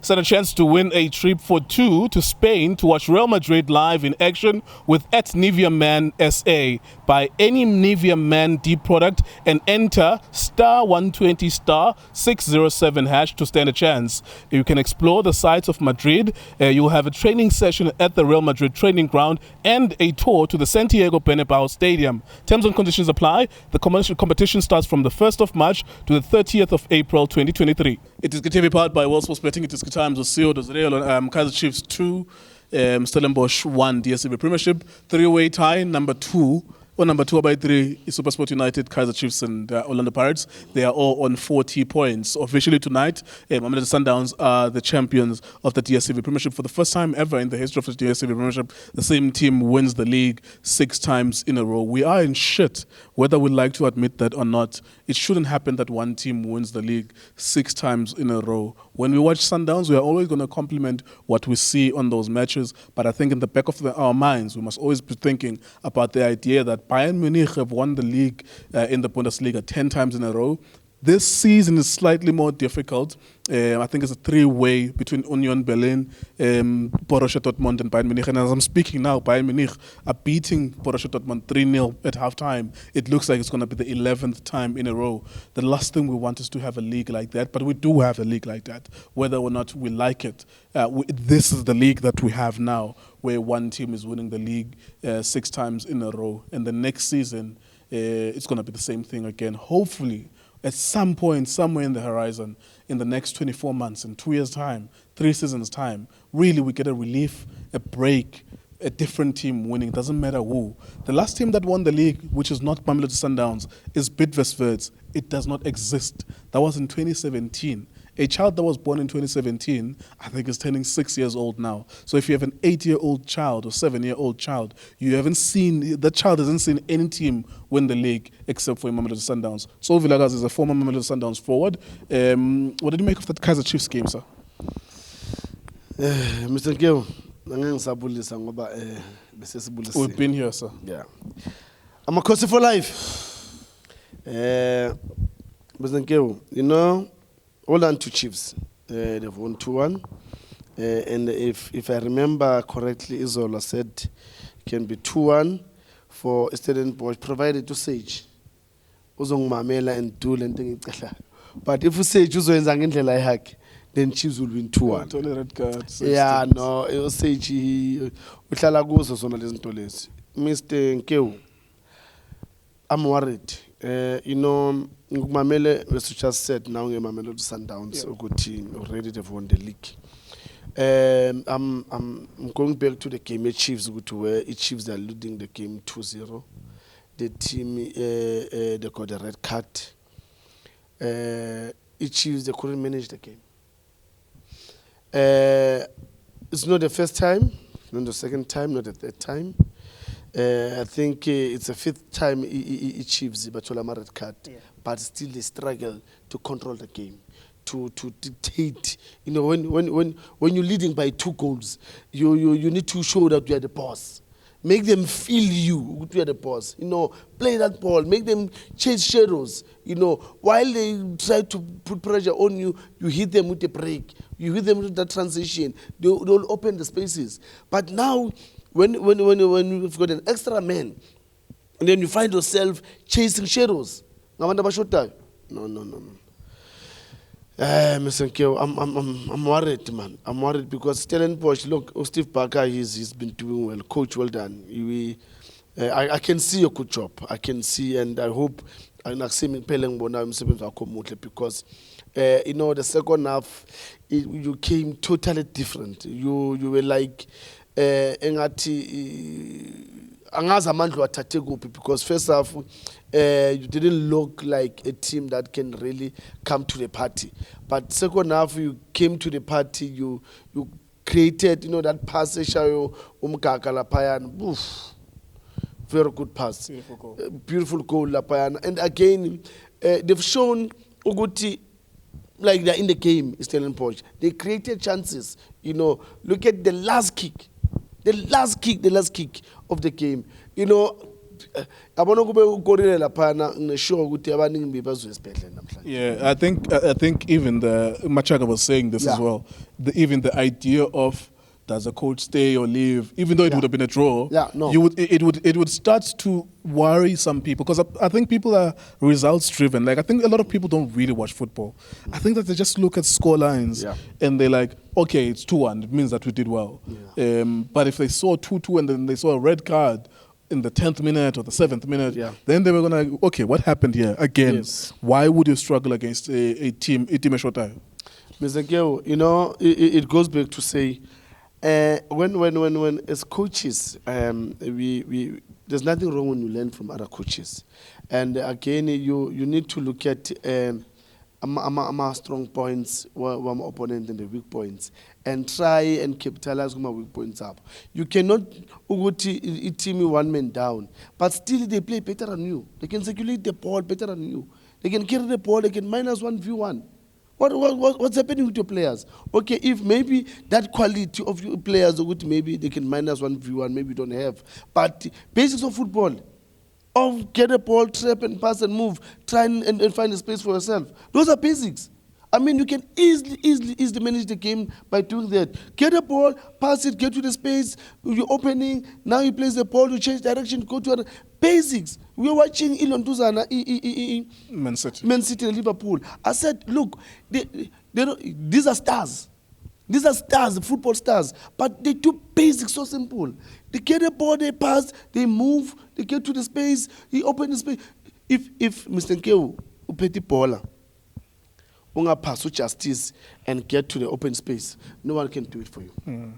stand a chance to win a trip for two to Spain to watch Real Madrid live in action with @Nivea Man SA. Buy any Nivea Man deep product and enter *120 *607 hash to stand a chance. You can explore the sights of Madrid. You will have a training session at the Real Madrid training ground and a tour to the Santiago Bernabeu Stadium. Terms and conditions apply. The competition starts from the 1st of March to the 30th of April 2023. It is TV powered by World Sports Betting. It is Times with CEO Dozreal, Kaizer Chiefs 2, Stellenbosch 1, DSTV Premiership, 3-way tie, number 2 by 3 is SuperSport United, Kaizer Chiefs and Orlando Pirates. They are all on 40 points. Officially tonight, Mamelodi Sundowns are the champions of the DSTV Premiership. For the first time ever in the history of the DSTV Premiership, the same team wins the league 6 times in a row. We are in shit, whether we like to admit that or not. It shouldn't happen that one team wins the league 6 times in a row. When we watch Sundowns, we are always going to compliment what we see on those matches. But I think in the back of our minds, we must always be thinking about the idea that Bayern Munich have won the league in the Bundesliga 10 times in a row. This season is slightly more difficult. I think it's a 3-way between Union Berlin, Borussia Dortmund and Bayern Munich. And as I'm speaking now, Bayern Munich are beating Borussia Dortmund 3-0 at halftime. It looks like it's going to be the 11th time in a row. The last thing we want is to have a league like that, but we do have a league like that, whether or not we like it. This is the league that we have now, where one team is winning the league 6 times in a row. And the next season, it's going to be the same thing again. Hopefully, at some point, somewhere in the horizon, in the next 24 months, in 2 years' time, 3 seasons' time, really we get a relief, a break, a different team winning. It doesn't matter who. The last team that won the league, which is not Mamelodi Sundowns, is Bidvest. It does not exist. That was in 2017. A child that was born in 2017, I think is turning 6 years old now. So if you have an 8-year-old child or 7-year-old child, that child hasn't seen any team win the league except for Mamelodi Sundowns. Tso Vilakazi is a former Mamelodi Sundowns forward. What did you make of that Kaizer Chiefs game, sir? Mr. Nkeo, we've been here, sir. Yeah. I'm a coach for life. Mr. Nkeo, you know, all on 2 Chiefs. They've won 2-1. And if I remember correctly, Izola said it can be 2-1 for Stellenbosch, provided to Sage. Uzongmamela and Dul and thing. But if we say uzoyenza ngendlela yakhe, then Chiefs will win 2-1. Only red card. Yeah, no, it was Sage uhlala kuzo zona lezi zinto lezi. Mr. Nkeo, I'm worried. You know, Mamele, as you just said, now we're Mamelodi Sundowns, a good team, already they've won the league. I'm going back to the game. Chiefs go to where Chiefs are leading the game 2-0. The team they got a red card. Chiefs they couldn't manage the game. It's not the first time, not the second time, not the third time. I think it's the 5th time he achieves the red card, but still they struggle to control the game, to dictate. You know, when you're leading by 2 goals, you need to show that you are the boss. Make them feel you are the boss. You know, play that ball, make them chase shadows. You know, while they try to put pressure on you, you hit them with a break. You hit them with that transition. They'll open the spaces. But now, when you've got an extra man, and then you find yourself chasing shadows. No. Mr. Nkeo, I'm worried, man. I'm worried because Stellenbosch, look, Steve Barker, he's been doing well. Coach, well done. I can see your good job. I can see, and I hope because you know, the second half, you came totally different. You were like, because first half you didn't look like a team that can really come to the party, but second half you came to the party, you created, you know, that pass very good pass, beautiful goal and again they've shown Uguti like they're in the game. Stellenbosch, they created chances, you know. Look at the last kick of the game. You know, abona kube ukorile laphana ngisho ukuthi abaningi bebazo esibhedlela namhlanje. Yeah, I think even the Machaka was saying this as well. Even the idea of does a coach stay or leave, even though it would have been a draw, it would start to worry some people, because I think people are results driven. Like, I think a lot of people don't really watch football. I think that they just look at score lines and they're like, okay, it's 2-1, it means that we did well. But if they saw 2-2 and then they saw a red card in the 10th minute or the 7th minute, then they were gonna, okay, what happened here again? Why would you struggle against a team Shota? Mr. Geo, you know, it goes back to say, when as coaches, there's nothing wrong when you learn from other coaches, and again, you need to look at my strong points, my opponent, and the weak points, and try and capitalize on my weak points up. You cannot go to team one man down, but still they play better than you. They can circulate the ball better than you. They can carry the ball. They can -1v1. What's happening with your players? Okay, if maybe that quality of your players, maybe they can -1v1, maybe you don't have. But basics of football, of get a ball, trap and pass and move, try and find a space for yourself. Those are basics. I mean, you can easily manage the game by doing that. Get a ball, pass it, get to the space, you're opening, now you place the ball, you change direction, go to other basics. We were watching Ilon Tuzana, Man City and Liverpool. I said, look, these are stars. These are stars, football stars. But they do basics so simple. They get a ball, they pass, they move, they get to the space, he open the space. If Mr. Nkeu, Upeti Paula, pass justice and get to the open space, no one can do it for you.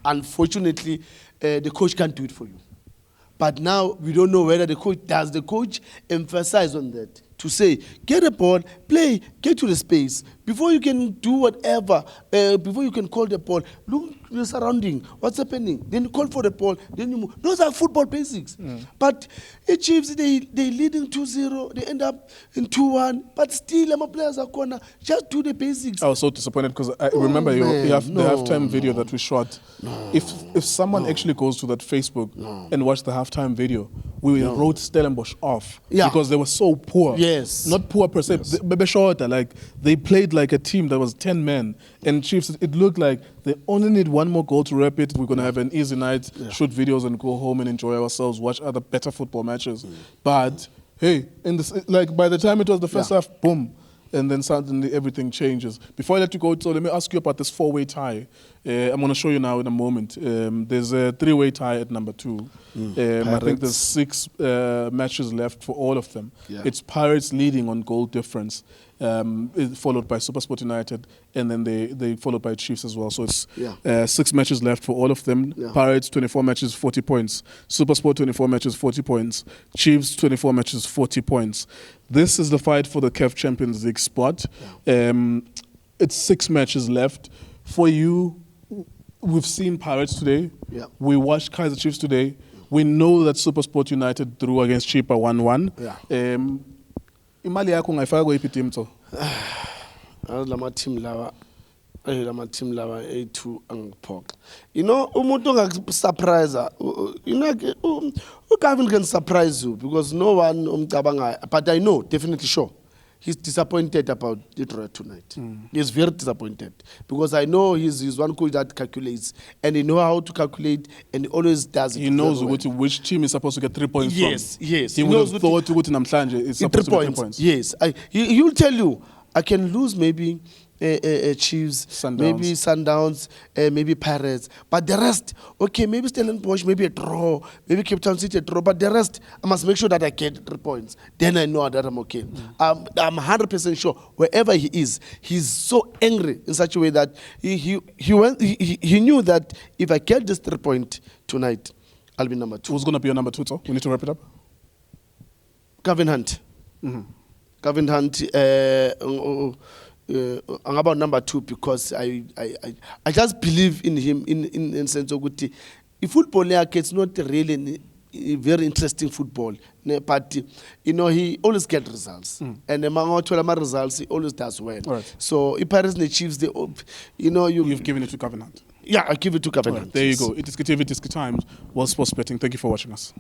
Unfortunately, the coach can't do it for you. But now we don't know whether the coach does. The coach emphasize on that to say, get a ball, play, get to the space. Before you can do whatever, before you can call the ball, look at the surrounding, what's happening. Then you call for the ball, then you move. Those are football basics. But the Chiefs, they leading 2-0, they end up in 2-1, but still, my players are corner. Just do the basics. I was so disappointed because I remember the halftime video that we shot. If someone actually goes to that Facebook and watch the halftime video, we wrote Stellenbosch off because they were so poor. Yes. Not poor per se. Like, they played like a team that was 10 men. And Chiefs, it looked like they only need one more goal to wrap it. We're going to have an easy night, shoot videos and go home and enjoy ourselves, watch other better football matches. But, hey, by the time it was the first half, boom. And then suddenly everything changes. Before I let you go, so let me ask you about this 4-way tie. I'm going to show you now in a moment. There's a 3-way tie at number 2. I think there's 6 matches left for all of them. It's Pirates leading on goal difference, followed by SuperSport United, and then they followed by Chiefs as well. So it's 6 matches left for all of them. Pirates 24 matches, 40 points. SuperSport 24 matches, 40 points. Chiefs 24 matches, 40 points. This is the fight for the CAF Champions League spot. It's 6 matches left. For you, we've seen Pirates today. We watched Kaizer Chiefs today. We know that SuperSport United drew against Chipa 1-1. Imali yakho ngayifaka kweyiphi team Tso? Lama team lawa A2 angiphoxa. You know, umuntu ongasurpriser, you know, Gavin can surprise you because no one umcabanga, but I know, definitely sure. He's disappointed about the draw tonight. He's very disappointed because I know he's one coach that calculates and he knows how to calculate and he always does it. He knows which team is supposed to get 3 points from. Yes. He would have thought to go to Namhlanje is supposed to get 3 points. Yes, he'll tell you, I can lose maybe Chiefs, Sundowns. maybe Sundowns, maybe Pirates, but the rest, okay, maybe Stellenbosch, maybe a draw, maybe Cape Town City a draw, but the rest, I must make sure that I get 3 points. Then I know that I'm okay. I'm 100% sure wherever he is, he's so angry in such a way that he knew that if I get this 3 point tonight, I'll be number 2. Who's going to be your number 2, Tso? We need to wrap it up. Gavin Hunt. Gavin Hunt. I'm about number 2 because I just believe in him in sense of good. If football it's not really a very interesting football, but you know he always gets results, and among all results he always does well. Right. So if Paris and the Chiefs, you've given it to Covenant. Yeah, I give it to Covenant. Right, there you go. It is Times. World Sports Betting. Thank you for watching us.